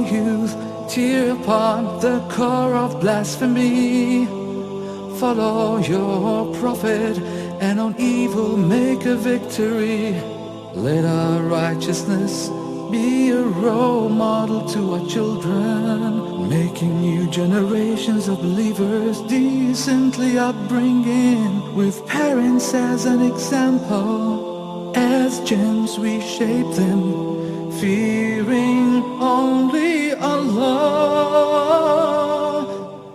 your youth, tear upon the core of blasphemy. Follow your prophet, and on evil make a victory. Let our righteousness be a role model to our children, making new generations of believers decently upbringing, with parents as an example. As gems we shape them, fearing only Allah,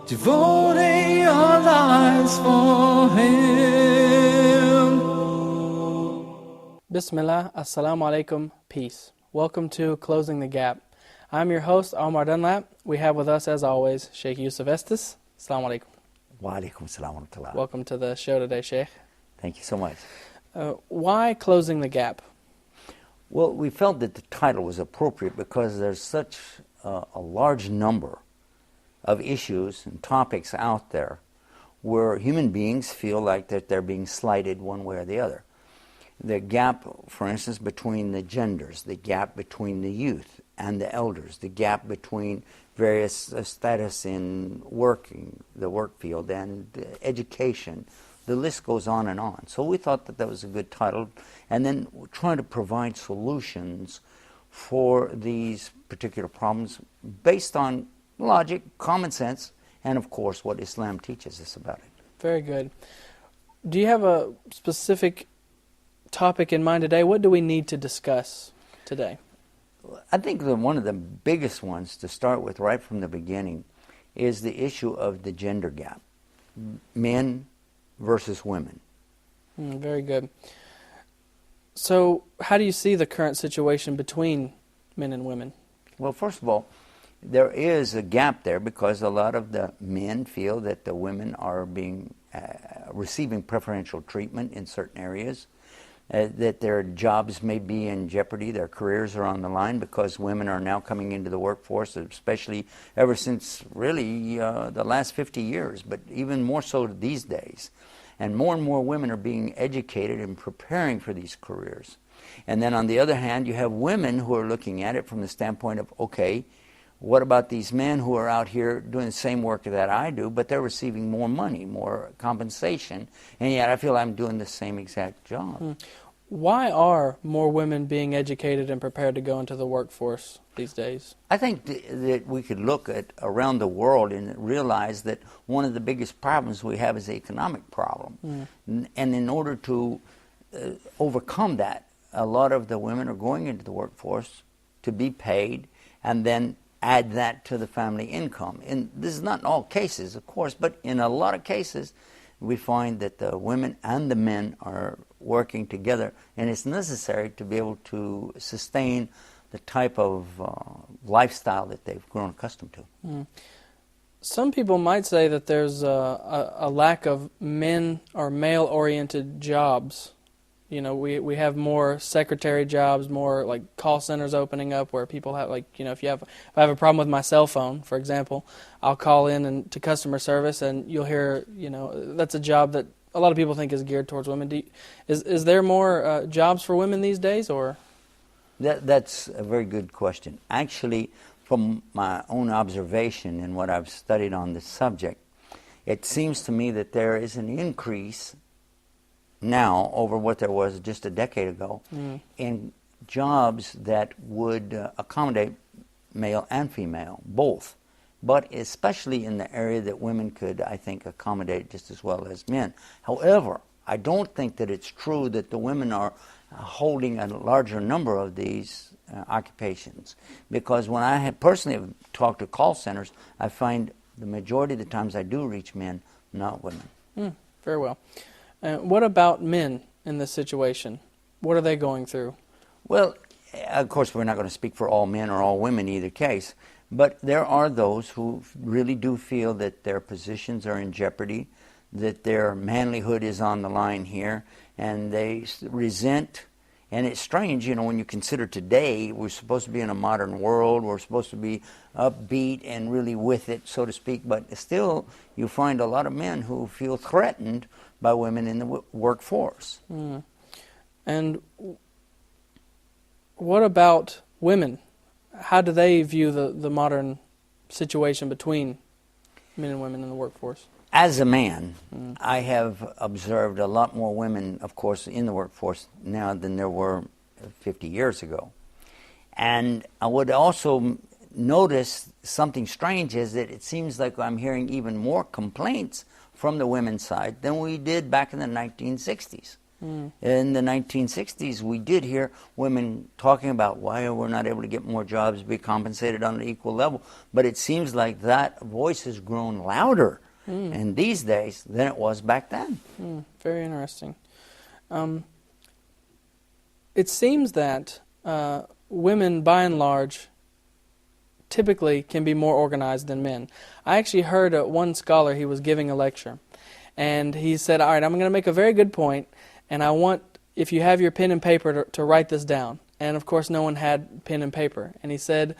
devoting our lives for Him. Bismillah, Assalamu alaikum, peace. Welcome to Closing the Gap. I'm your host, Omar Dunlap. We have with us, as always, Sheikh Yusuf Estes. Assalamu alaikum. Wa alaikum salam wa rahmatullah. Welcome to the show today, Sheikh. Thank you so much. Why Closing the Gap? Well, we felt that the title was appropriate because there's such a large number of issues and topics out there where human beings feel like that they're being slighted one way or the other. The gap, for instance, between the genders, the gap between the youth and the elders, the gap between various status in working, the work field, and education. The list goes on and on. So we thought that that was a good title. And then trying to provide solutions for these particular problems based on logic, common sense, and of course what Islam teaches us about it. Very good. Do you have a specific topic in mind today? What do we need to discuss today? I think that one of the biggest ones to start with right from the beginning is the issue of the gender gap. Men versus women. Very good. So how do you see the current situation between men and women? Well, first of all, there is a gap there because a lot of the men feel that the women are being receiving preferential treatment in certain areas, that their jobs may be in jeopardy, their careers are on the line because women are now coming into the workforce, especially ever since really the last 50 years, but even more so these days. And more women are being educated and preparing for these careers. And then on the other hand, you have women who are looking at it from the standpoint of, okay, what about these men who are out here doing the same work that I do, but they're receiving more money, more compensation, and yet I feel I'm doing the same exact job. Why are more women being educated and prepared to go into the workforce these days? I think that we could look at around the world and realize that one of the biggest problems we have is the economic problem. And in order to overcome that, a lot of the women are going into the workforce to be paid and then add that to the family income. And this is not in all cases, of course, but in a lot of cases, we find that the women and the men are working together, and it's necessary to be able to sustain the type of lifestyle that they've grown accustomed to. Some people might say that there's a lack of men or male-oriented jobs. You know, we have more secretary jobs, more like call centers opening up where people have, like, you know, if I have a problem with my cell phone, for example, I'll call in to customer service and you'll hear, you know, that's a job that a lot of people think is geared towards women. Is there more jobs for women these days, or? That's a very good question. Actually, from my own observation and what I've studied on this subject, it seems to me that there is an increase now over what there was just a decade ago in jobs that would accommodate male and female, both, but especially in the area that women could, I think, accommodate just as well as men. However, I don't think that it's true that the women are holding a larger number of these occupations, because when I have personally talked to call centers, I find the majority of the times I do reach men, not women. Very well. What about men in this situation? What are they going through? Well, of course, we're not going to speak for all men or all women in either case, but there are those who really do feel that their positions are in jeopardy, that their manlyhood is on the line here, and they resent. And it's strange, you know, when you consider today, we're supposed to be in a modern world, we're supposed to be upbeat and really with it, so to speak, but still you find a lot of men who feel threatened by women in the workforce. And what about women? how do they view the modern situation between men and women in the workforce? As a man, I have observed a lot more women, of course, in the workforce now than there were 50 years ago. And I would also notice something strange is that it seems like I'm hearing even more complaints from the women's side than we did back in the 1960s. In the 1960s, we did hear women talking about why we're not able to get more jobs, be compensated on an equal level. But it seems like that voice has grown louder in these days than it was back then. Very interesting. It seems that women, by and large, typically can be more organized than men. I actually heard one scholar, he was giving a lecture, and he said, all right, I'm going to make a very good point, and I want, if you have your pen and paper, to write this down. And of course no one had pen and paper. And he said,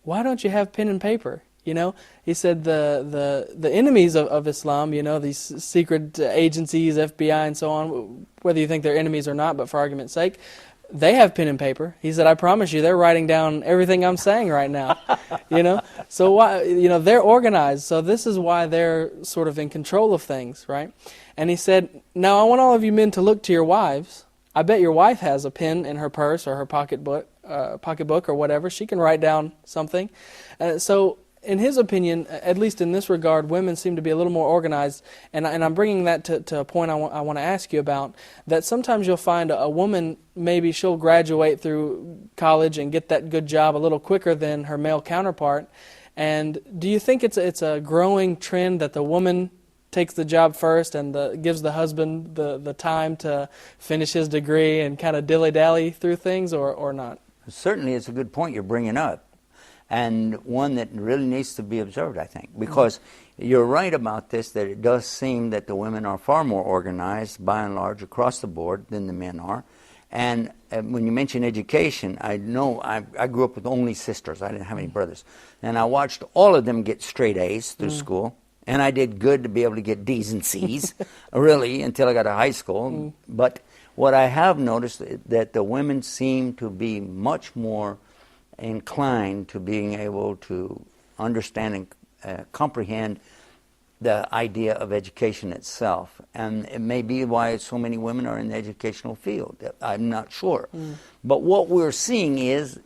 why don't you have pen and paper? You know, he said the enemies of Islam, you know, these secret agencies, FBI and so on, whether you think they're enemies or not, but for argument's sake, they have pen and paper. He said, I promise you, they're writing down everything I'm saying right now. You know, so why, you know, they're organized. So this is why they're sort of in control of things, right? And he said, now I want all of you men to look to your wives. I bet your wife has a pen in her purse or her pocketbook or whatever. She can write down something. So in his opinion, at least in this regard, women seem to be a little more organized. And I'm bringing that to a point I want to ask you about, that sometimes you'll find a woman, maybe she'll graduate through college and get that good job a little quicker than her male counterpart. And do you think it's a growing trend that the woman takes the job first and gives the husband the time to finish his degree and kind of dilly-dally through things, or not? Certainly it's a good point you're bringing up, and one that really needs to be observed, I think, because you're right about this, that it does seem that the women are far more organized, by and large, across the board than the men are. And when you mention education, I know I grew up with only sisters. I didn't have any brothers. And I watched all of them get straight A's through school. And I did good to be able to get D's and C's, really, until I got to high school. But what I have noticed is that the women seem to be much more inclined to being able to understand and comprehend the idea of education itself. And it may be why so many women are in the educational field. I'm not sure. But what we're seeing is,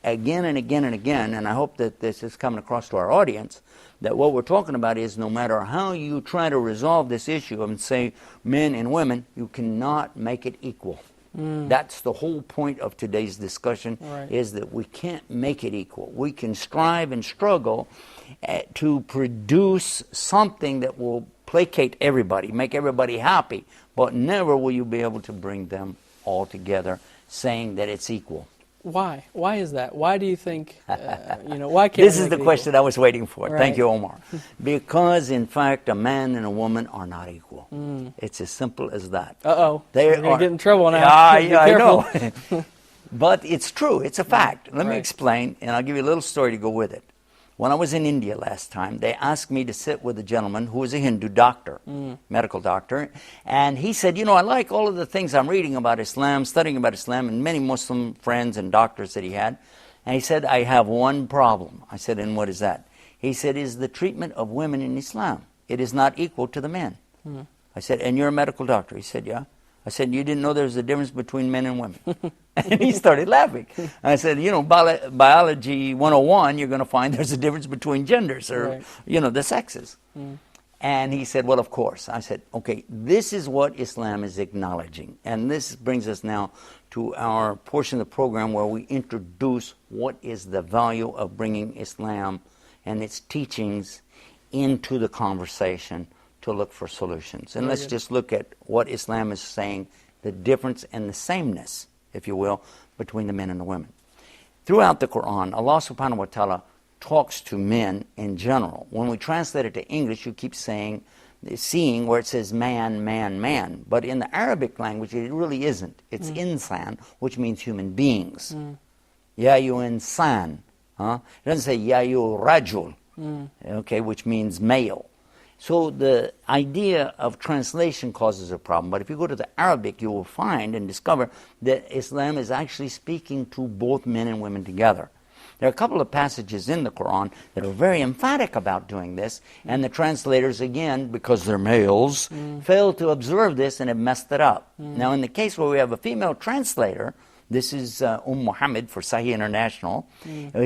again and again and again, and I hope that this is coming across to our audience, that what we're talking about is no matter how you try to resolve this issue of, say, men and women, you cannot make it equal. That's the whole point of today's discussion, is that we can't make it equal. We can strive and struggle to produce something that will placate everybody, make everybody happy, but never will you be able to bring them all together saying that it's equal. Why? Why is that? Why do you think, why can't This is the question I was waiting for. Right. Thank you, Omar. Because, in fact, a man and a woman are not equal. It's as simple as that. Uh-oh. They We're going to get in trouble now. I know. But it's true. It's a fact. Let me explain, and I'll give you a little story to go with it. When I was in India last time, they asked me to sit with a gentleman who was a Hindu doctor, medical doctor, and he said, I like all of the things I'm reading about Islam, studying about Islam, and many Muslim friends and doctors that he had. And he said, I have one problem. I said, and what is that? He said, is the treatment of women in Islam. It is not equal to the men. I said, and you're a medical doctor? He said, yeah. I said, you didn't know there was a difference between men and women? And he started laughing. I said, biology 101, you're going to find there's a difference between genders, or, the sexes. And he said, well, of course. I said, okay, this is what Islam is acknowledging. And this brings us now to our portion of the program where we introduce what is the value of bringing Islam and its teachings into the conversation to look for solutions. And let's just look at what Islam is saying, the difference and the sameness, if you will, between the men and the women. Throughout the Quran, Allah subhanahu wa ta'ala talks to men in general. When we translate it to English, you keep seeing where it says man, man, man. But in the Arabic language, it really isn't. It's insan, which means human beings. Ya yu insan. It doesn't say ya yu rajul, which means male. So the idea of translation causes a problem. But if you go to the Arabic, you will find and discover that Islam is actually speaking to both men and women together. There are a couple of passages in the Quran that are very emphatic about doing this, and the translators, again, because they're males, fail to observe this and have messed it up. Now, in the case where we have a female translator, this is Muhammad for Sahih International,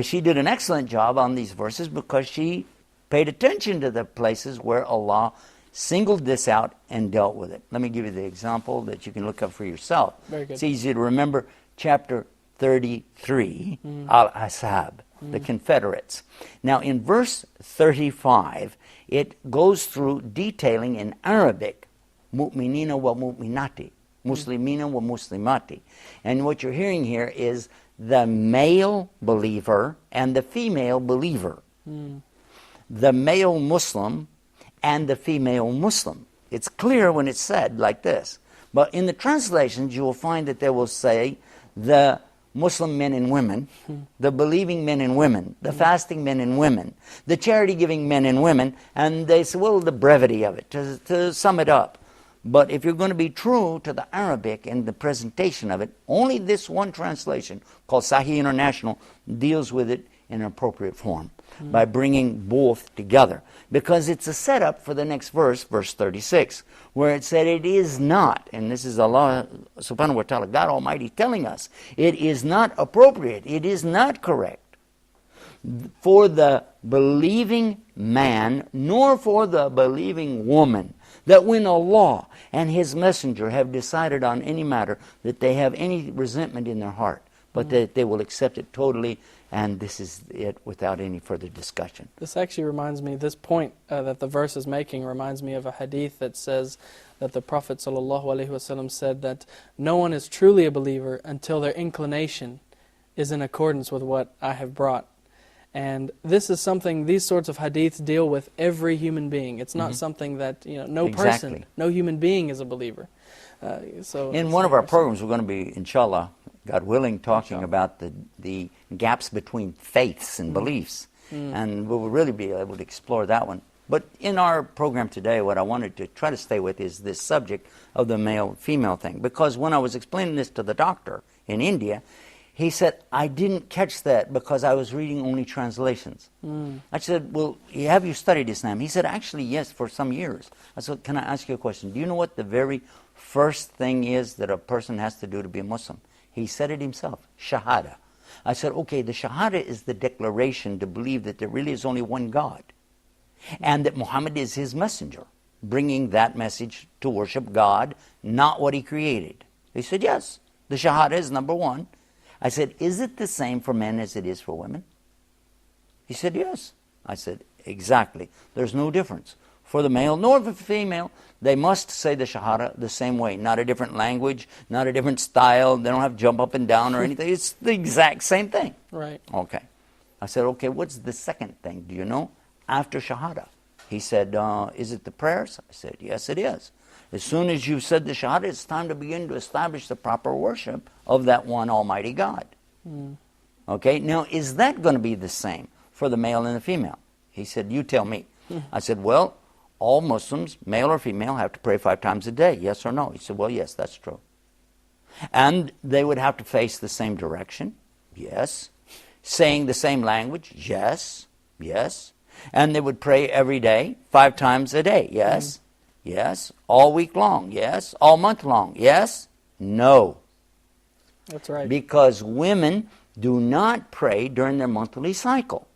she did an excellent job on these verses because she paid attention to the places where Allah singled this out and dealt with it. Let me give you the example that you can look up for yourself. Very good. It's easy to remember. Chapter 33, Al-Ashab, the Confederates. Now, in verse 35, it goes through detailing in Arabic, mu'minina wa mu'minati, muslimina wa muslimati. And what you're hearing here is the male believer and the female believer. The male Muslim and the female Muslim. It's clear when it's said like this. But in the translations, you will find that they will say the Muslim men and women, the believing men and women, the fasting men and women, the charity-giving men and women, and they say, well, the brevity of it, to sum it up. But if you're going to be true to the Arabic and the presentation of it, only this one translation, called Sahih International, deals with it in an appropriate form, by bringing both together. Because it's a setup for the next verse, verse 36, where it said it is not, and this is Allah subhanahu wa ta'ala, God Almighty telling us, it is not appropriate, it is not correct for the believing man, nor for the believing woman, that when Allah and His Messenger have decided on any matter, that they have any resentment in their heart, but that they will accept it totally, and this is it without any further discussion. This actually reminds me, this point that the verse is making reminds me of a hadith that says that the Prophet ﷺ said that no one is truly a believer until their inclination is in accordance with what I have brought. And this is something, these sorts of hadiths deal with every human being. It's not something that, no person, no human being is a believer. So in one of our programs, we're going to be, inshallah, God willing, talking about the gaps between faiths and beliefs. And we will really be able to explore that one. But in our program today, what I wanted to try to stay with is this subject of the male-female thing. Because when I was explaining this to the doctor in India, he said, I didn't catch that because I was reading only translations. I said, well, have you studied Islam? He said, actually, yes, for some years. I said, can I ask you a question? Do you know what the very first thing is that a person has to do to be a Muslim? He said it himself, Shahada. I said, okay, the Shahada is the declaration to believe that there really is only one God, and that Muhammad is His messenger, bringing that message to worship God, not what He created. He said, yes, the Shahada is number one. I said, is it the same for men as it is for women? He said, yes. I said, exactly. There's no difference. For the male nor for the female, they must say the Shahada the same way. Not a different language, not a different style. They don't have to jump up and down or anything. It's the exact same thing. Right. Okay. I said, okay, what's the second thing? Do you know? After Shahada. He said, is it the prayers? I said, yes, it is. As soon as you've said the Shahada, it's time to begin to establish the proper worship of that one Almighty God. Okay, now is that going to be the same for the male and the female? He said, you tell me. I said, well, all Muslims, male or female, have to pray 5 times a day, yes or no? He said, well, yes, that's true. And they would have to face the same direction, yes. Saying the same language, yes, yes. And they would pray every day, 5 times a day, yes, yes. All week long, yes. All month long, yes, no. That's right. Because women do not pray during their monthly cycle.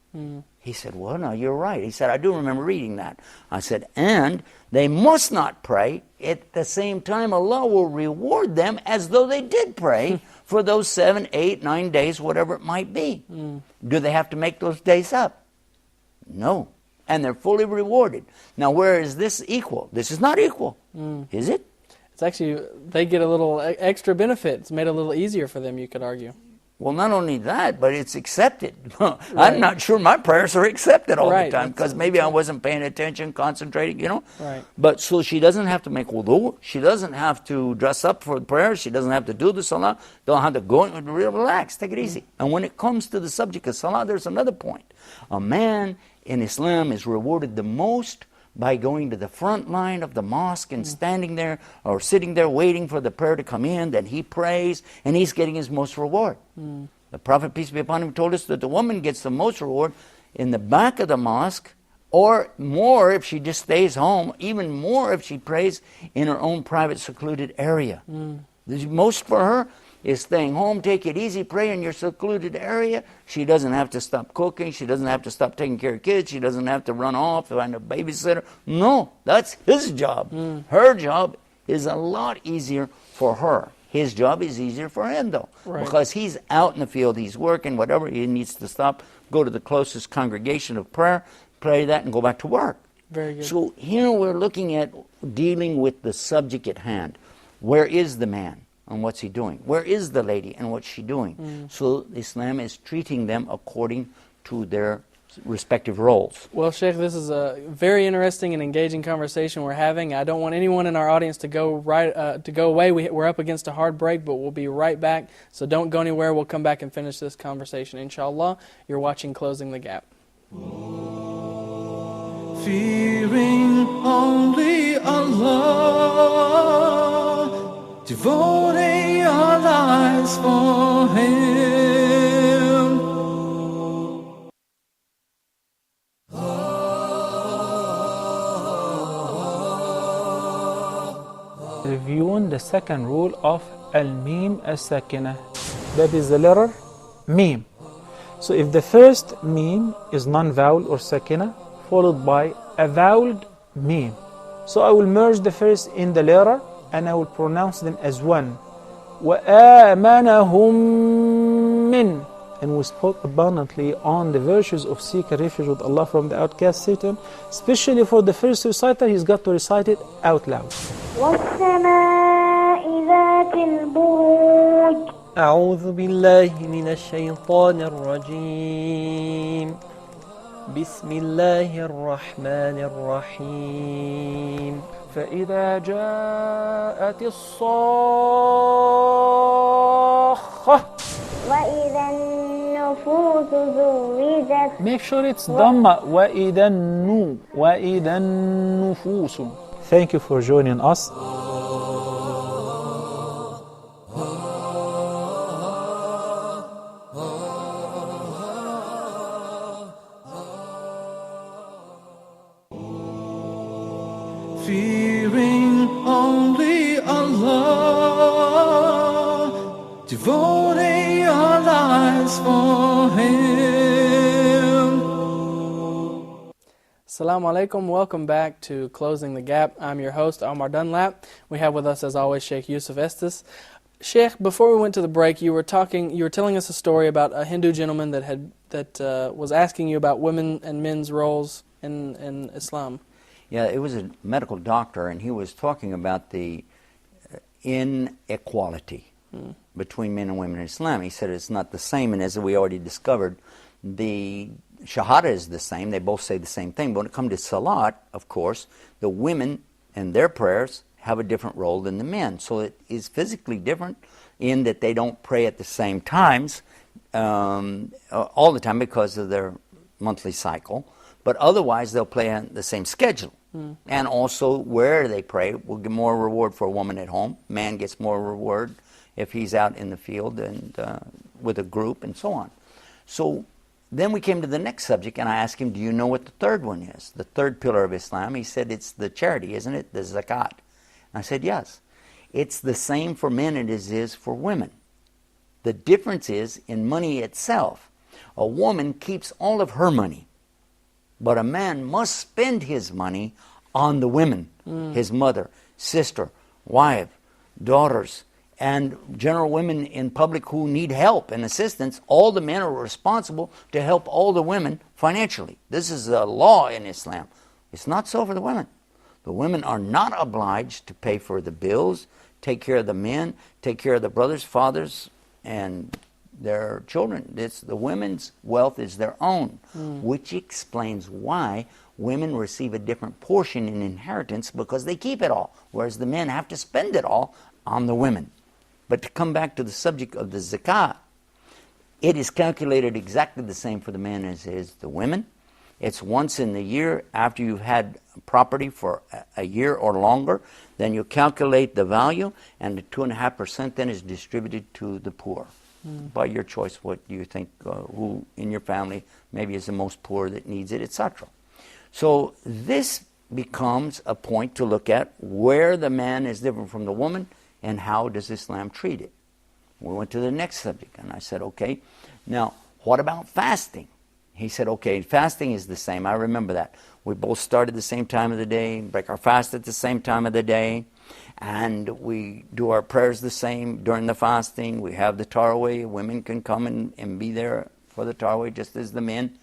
He said, well, no, you're right. He said, I do remember reading that. I said, and they must not pray. At the same time, Allah will reward them as though they did pray for those 7, 8, 9 days, whatever it might be. Do they have to make those days up? No. And they're fully rewarded. Now, where is this equal? This is not equal. Is it? It's actually, they get a little extra benefit. It's made a little easier for them, you could argue. Well, not only that, but it's accepted. I'm not sure my prayers are accepted all the time because maybe I wasn't paying attention, concentrating, Right. But so she doesn't have to make wudu. She doesn't have to dress up for the prayer. She doesn't have to do the salah. Don't have to go and relax, take it easy. And when it comes to the subject of salah, there's another point. A man in Islam is rewarded the most by going to the front line of the mosque and standing there or sitting there waiting for the prayer to come in, then he prays, and he's getting his most reward. The Prophet, peace be upon him, told us that the woman gets the most reward in the back of the mosque, or more if she just stays home, even more if she prays in her own private secluded area. The most for her is staying home, take it easy, pray in your secluded area. She doesn't have to stop cooking, she doesn't have to stop taking care of kids, she doesn't have to run off, find a babysitter. No, that's his job. Her job is a lot easier for her. His job is easier for him, though, because he's out in the field, he's working, whatever, he needs to stop, go to the closest congregation of prayer, pray that, and go back to work. Very good. So here we're looking at dealing with the subject at hand. Where is the man and what's he doing? Where is the lady and what's she doing? So Islam is treating them according to their respective roles. Well, Sheikh, this is a very interesting and engaging conversation we're having. I don't want anyone in our audience to go away. We're up against a hard break, but we'll be right back. So don't go anywhere. We'll come back and finish this conversation, inshallah. You're watching Closing the Gap. Fearing only Allah, devoting our lives for Him. Reviewing the second rule of al-mim as-sakina. That is the letter mim. So if the first mim is non-vowel or sakina, followed by a voweled mim, so I will merge the first in the letter and I will pronounce them as one. وَآمَنَهُمْ مِنْ. And we spoke abundantly on the virtues of seeking refuge with Allah from the outcast Satan. Especially for the first reciter, he's got to recite it out loud. وَالسَّمَاءِ ذَاتِ الْبُرُوجِ. أعوذ بالله من الشيطان الرجيم. بسم الله الرحمن الرحيم. فإذا جاءت الصاخة. وَإِذَا النُّفُوسُ زُوِّجَتْ. Make sure it's dhamma. وَإِذَا النُّفُوسُ. Thank you for joining us. Fearing only Allah, devoting our lives for Him. Assalamu alaikum. Welcome back to Closing the Gap. I'm your host, Omar Dunlap. We have with us, as always, Sheikh Yusuf Estes. Sheikh, before we went to the break, you were telling us a story about a Hindu gentleman that was asking you about women and men's roles in Islam. Yeah, it was a medical doctor, and he was talking about the inequality between men and women in Islam. He said it's not the same, and as we already discovered, the Shahada is the same. They both say the same thing. But when it comes to Salat, of course, the women and their prayers have a different role than the men. So it is physically different in that they don't pray at the same times all the time because of their monthly cycle. But otherwise, they'll play on the same schedule. And also, where they pray will get more reward for a woman at home. Man gets more reward if he's out in the field and with a group and so on. So then we came to the next subject, and I asked him, do you know what the third one is? The third pillar of Islam. He said, it's the charity, isn't it? The zakat. And I said, yes. It's the same for men as it is for women. The difference is in money itself. A woman keeps all of her money. But a man must spend his money on the women, his mother, sister, wife, daughters, and general women in public who need help and assistance. All the men are responsible to help all the women financially. This is a law in Islam. It's not so for the women. The women are not obliged to pay for the bills, take care of the men, take care of the brothers, fathers, and their children. The women's wealth is their own, which explains why women receive a different portion in inheritance because they keep it all, whereas the men have to spend it all on the women. But to come back to the subject of the zakah, it is calculated exactly the same for the men as it is the women. It's once in the year after you've had property for a year or longer, then you calculate the value, and the 2.5% then is distributed to the poor. by your choice, what you think, who in your family maybe is the most poor that needs it, etc. So this becomes a point to look at where the man is different from the woman and how does Islam treat it. We went to the next subject and I said, okay, now what about fasting? He said, okay, fasting is the same. I remember that. We both start at the same time of the day, break our fast at the same time of the day, and we do our prayers the same during the fasting. We have the Tarawih. Women can come and be there for the Tarawih just as the men.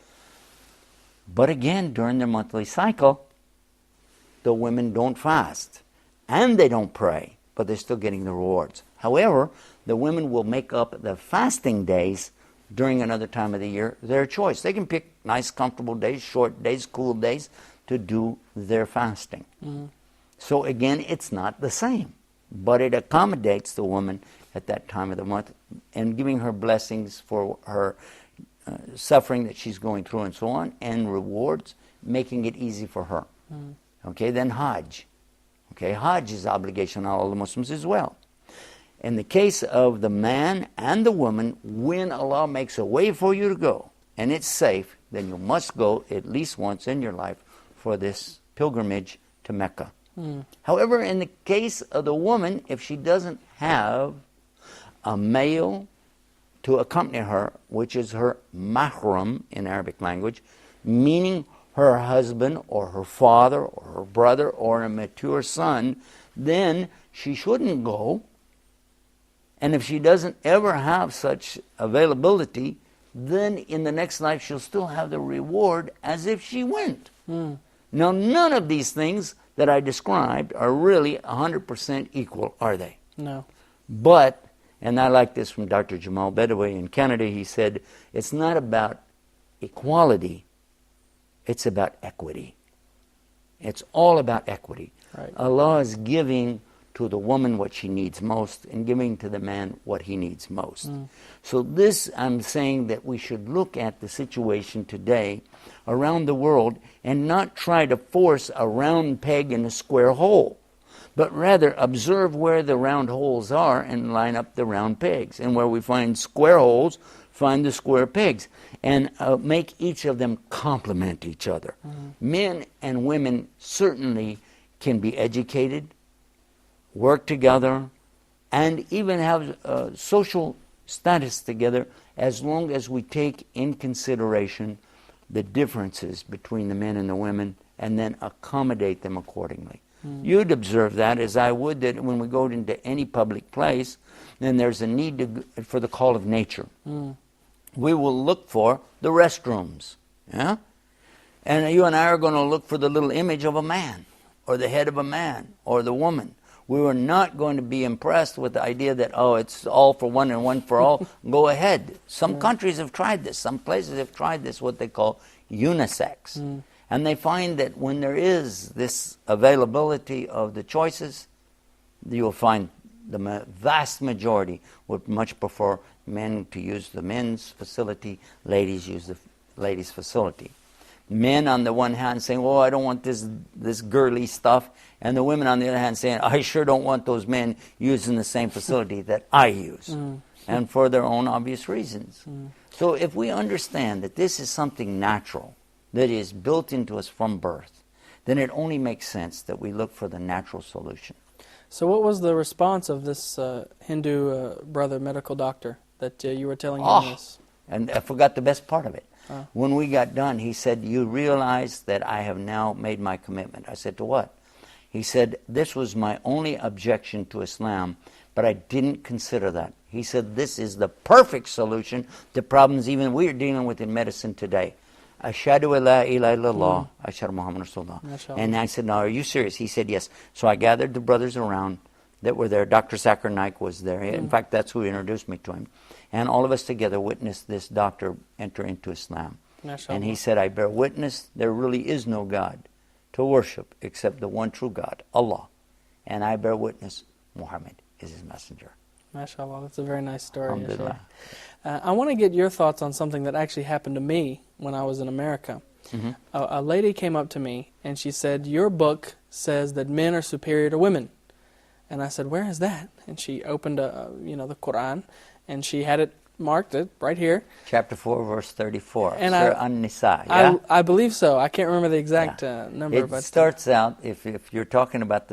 But again, during their monthly cycle, the women don't fast and they don't pray, but they're still getting the rewards. However, the women will make up the fasting days during another time of the year their choice. They can pick nice, comfortable days, short days, cool days to do their fasting. So again, it's not the same, but it accommodates the woman at that time of the month and giving her blessings for her suffering that she's going through and so on, and rewards, making it easy for her. Okay, then Hajj. Okay, Hajj is obligation on all the Muslims as well. In the case of the man and the woman, when Allah makes a way for you to go and it's safe, then you must go at least once in your life for this pilgrimage to Mecca. However, in the case of the woman, if she doesn't have a male to accompany her, which is her mahram in Arabic language, meaning her husband or her father or her brother or a mature son, then she shouldn't go. And if she doesn't ever have such availability, then in the next life she'll still have the reward as if she went. Now, none of these things that I described are really 100% equal, are they? No. But, and I like this from Dr. Jamal Bedaway in Canada, he said, it's not about equality, it's about equity. It's all about equity. Right. Allah is giving to the woman what she needs most and giving to the man what he needs most. So this, I'm saying that we should look at the situation today around the world and not try to force a round peg in a square hole, but rather observe where the round holes are and line up the round pegs. And where we find square holes, find the square pegs. And make each of them complement each other. Men and women certainly can be educated, work together, and even have social status together as long as we take in consideration the differences between the men and the women and then accommodate them accordingly. You'd observe that as I would that when we go into any public place, then there's a need for the call of nature. We will look for the restrooms. Yeah? And you and I are going to look for the little image of a man or the head of a man or the woman. We were not going to be impressed with the idea that, oh, it's all for one and one for all. Go ahead. Some countries have tried this. Some places have tried this, what they call unisex. And they find that when there is this availability of the choices, you'll find the vast majority would much prefer men to use the men's facility, ladies use the ladies' facility. Men on the one hand saying, oh, I don't want this girly stuff, and the women on the other hand saying, I sure don't want those men using the same facility that I use, and for their own obvious reasons. So if we understand that this is something natural, that is built into us from birth, then it only makes sense that we look for the natural solution. So what was the response of this Hindu brother, medical doctor, that you were telling him this? And I forgot the best part of it. When we got done, he said, you realize that I have now made my commitment. I said, to what? He said, this was my only objection to Islam, but I didn't consider that. He said, this is the perfect solution to problems even we are dealing with in medicine today. Ashhadu la ilaha illallah, ashhadu Muhammad Rasulullah. And I said, now, are you serious? He said, yes. So I gathered the brothers around that were there. Dr. Zakir Naik was there. In fact, that's who introduced me to him. And all of us together witnessed this doctor enter into Islam. And he said, I bear witness there really is no God to worship except the one true God, Allah. And I bear witness Muhammad is his messenger. MashaAllah, that's a very nice story. Alhamdulillah. I want to get your thoughts on something that actually happened to me when I was in America. A lady came up to me and she said, your book says that men are superior to women. And I said, where is that? And she opened the Quran, and she had it marked it right here. Chapter 4, verse 34. And Surah An-Nisa, yeah? I believe so. I can't remember the exact number. It starts out, if you're talking about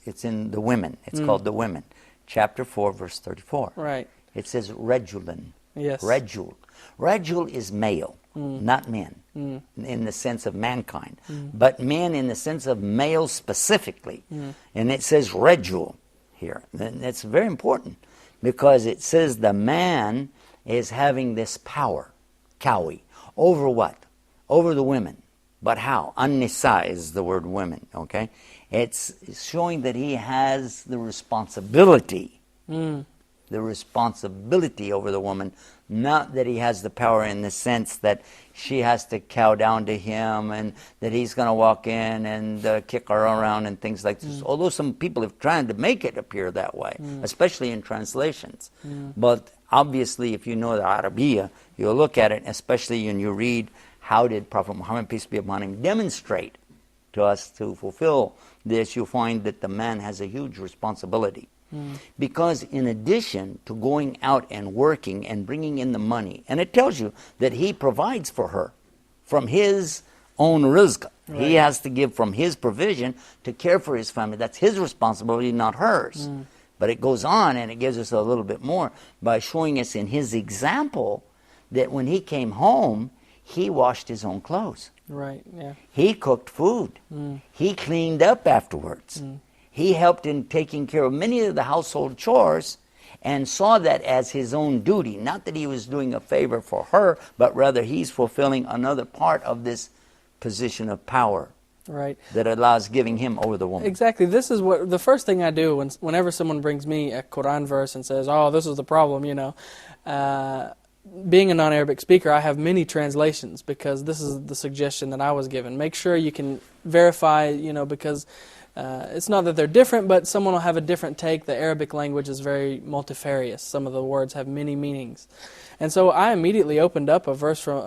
it's in the women. It's called the women. Chapter 4, verse 34. Right. It says Rajulun. Yes. Rajul. Rajul is male, not men, in the sense of mankind, but men in the sense of male specifically. And it says Rajul here. And that's very important because it says the man is having this power, kawi, over what? Over the women. But how? An-Nisa is the word women, okay? It's showing that he has the responsibility. The responsibility over the woman, not that he has the power in the sense that she has to cow down to him and that he's going to walk in and kick her around and things like this. Although some people have tried to make it appear that way, especially in translations. But obviously, if you know the Arabiya, you'll look at it, especially when you read how did Prophet Muhammad, peace be upon him, demonstrate to us to fulfill this, you find that the man has a huge responsibility. Because in addition to going out and working and bringing in the money, and it tells you that he provides for her from his own rizq. Right. He has to give from his provision to care for his family. That's his responsibility, not hers. But it goes on and it gives us a little bit more by showing us in his example that when he came home, he washed his own clothes. Right, yeah. He cooked food. He cleaned up afterwards. He helped in taking care of many of the household chores and saw that as his own duty. Not that he was doing a favor for her, but rather he's fulfilling another part of this position of power. Right. That Allah is giving him over the woman. Exactly. This is what the first thing I do whenever someone brings me a Quran verse and says, "Oh, this is the problem," you know. Being a non-Arabic speaker, I have many translations because this is the suggestion that I was given. Make sure you can verify, you know, because it's not that they're different, but someone will have a different take. The Arabic language is very multifarious. Some of the words have many meanings. And so I immediately opened up a verse from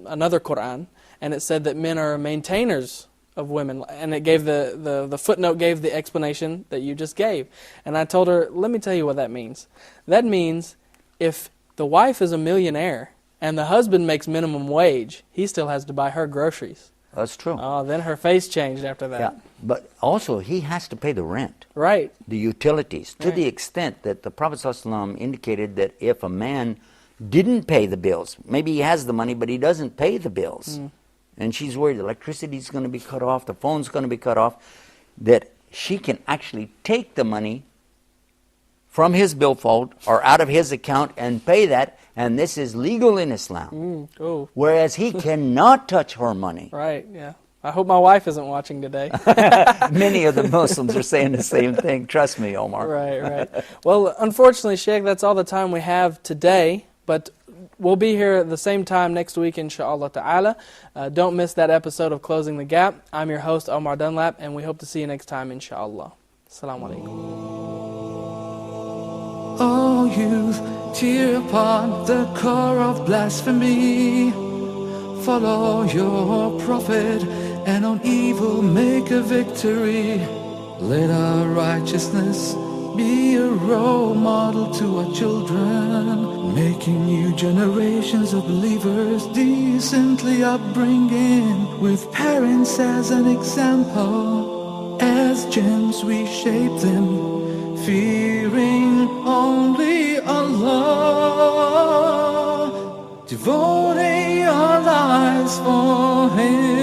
another Quran, and it said that men are maintainers of women. And it gave the footnote gave the explanation that you just gave. And I told her, let me tell you what that means. That means if the wife is a millionaire and the husband makes minimum wage, he still has to buy her groceries. That's true. Oh, then her face changed after that. Yeah, but also he has to pay the rent. Right. The utilities, to the extent that the Prophet ﷺ indicated that if a man didn't pay the bills, maybe he has the money, but he doesn't pay the bills, and she's worried the electricity's going to be cut off, the phone's going to be cut off, that she can actually take the money from his billfold or out of his account and pay that, and this is legal in Islam. Whereas he cannot touch her money. Right, yeah. I hope my wife isn't watching today. Many of the Muslims are saying the same thing. Trust me, Omar. Right. Well, unfortunately, Sheikh, that's all the time we have today. But we'll be here at the same time next week, inshaAllah ta'ala. Don't miss that episode of Closing the Gap. I'm your host, Omar Dunlap, and we hope to see you next time, inshaAllah. Assalamu alaikum. O youth, tear upon the core of blasphemy. Follow your prophet, and on evil make a victory. Let our righteousness be a role model to our children, making new generations of believers decently upbringing, with parents as an example. As gems we shape them, fearing only Allah, devoting our lives for Him.